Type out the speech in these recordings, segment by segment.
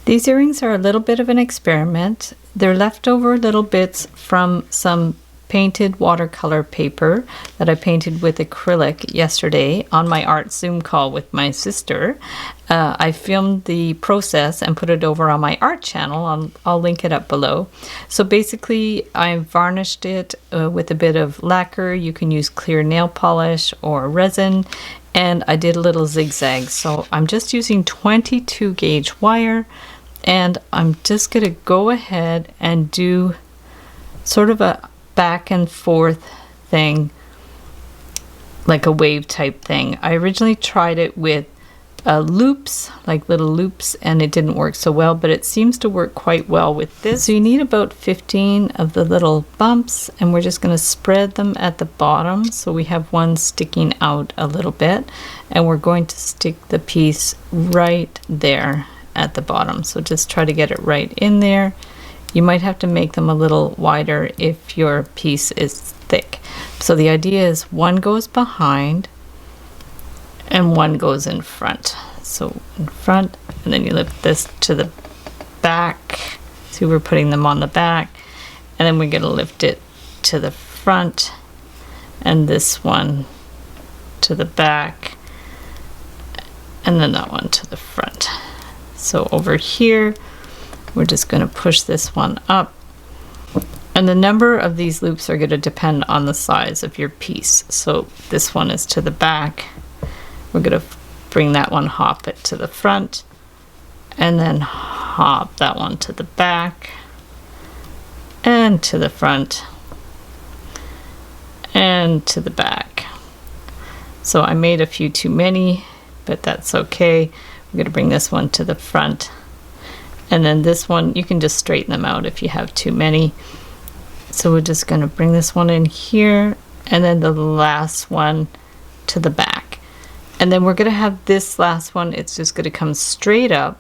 These earrings are a little bit of an experiment. They're leftover little bits from some painted watercolor paper that I painted with acrylic yesterday on my art Zoom call with my sister. I filmed the process and put it over on my art channel. I'll link it up below. So basically I varnished it with a bit of lacquer. You can use clear nail polish or resin, and I did a little zigzag. So I'm just using 22 gauge wire, and I'm just gonna go ahead and do sort of a back and forth thing, like a wave type thing. I originally tried it with loops, like little loops, and it didn't work so well, but it seems to work quite well with this. So you need about 15 of the little bumps, and we're just going to spread them at the bottom so we have one sticking out a little bit, and we're going to stick the piece right there at the bottom. So just try to get it right in there. You might have to make them a little wider if your piece is thick. So the idea is one goes behind and one goes in front. So in front, and then you lift this to the back. See, we're putting them on the back, and then we're going to lift it to the front, and this one to the back, and then that one to the front. So over here, we're just going to push this one up, and the number of these loops are going to depend on the size of your piece. So this one is to the back. We're going to bring that one, hop it to the front, and then hop that one to the back and to the front and to the back. So I made a few too many, but that's okay. We're going to bring this one to the front. And then this one, you can just straighten them out if you have too many. So we're just going to bring this one in here, and then the last one to the back. And then we're going to have this last one, it's just going to come straight up.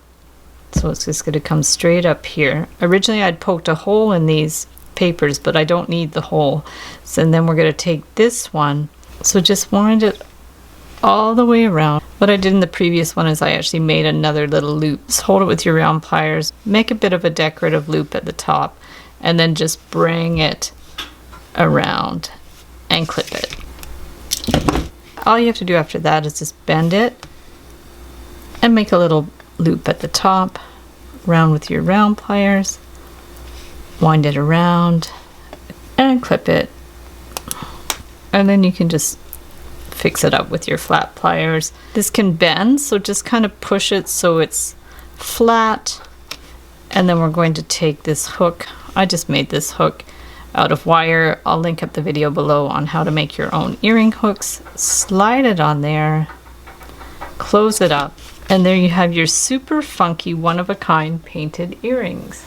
So it's just going to come straight up here. Originally I'd poked a hole in these papers, but I don't need the hole. So and then we're going to take this one. So just wind it all the way around. What I did in the previous one is I actually made another little loop. Just hold it with your round pliers, make a bit of a decorative loop at the top, and then just bring it around and clip it. All you have to do after that is just bend it and make a little loop at the top, round with your round pliers, wind it around and clip it, and then you can just fix it up with your flat pliers. This can bend, so just kind of push it so it's flat, and then we're going to take this hook. I just made this hook out of wire. I'll link up the video below on how to make your own earring hooks. Slide it on there, close it up, and there you have your super funky one-of-a-kind painted earrings.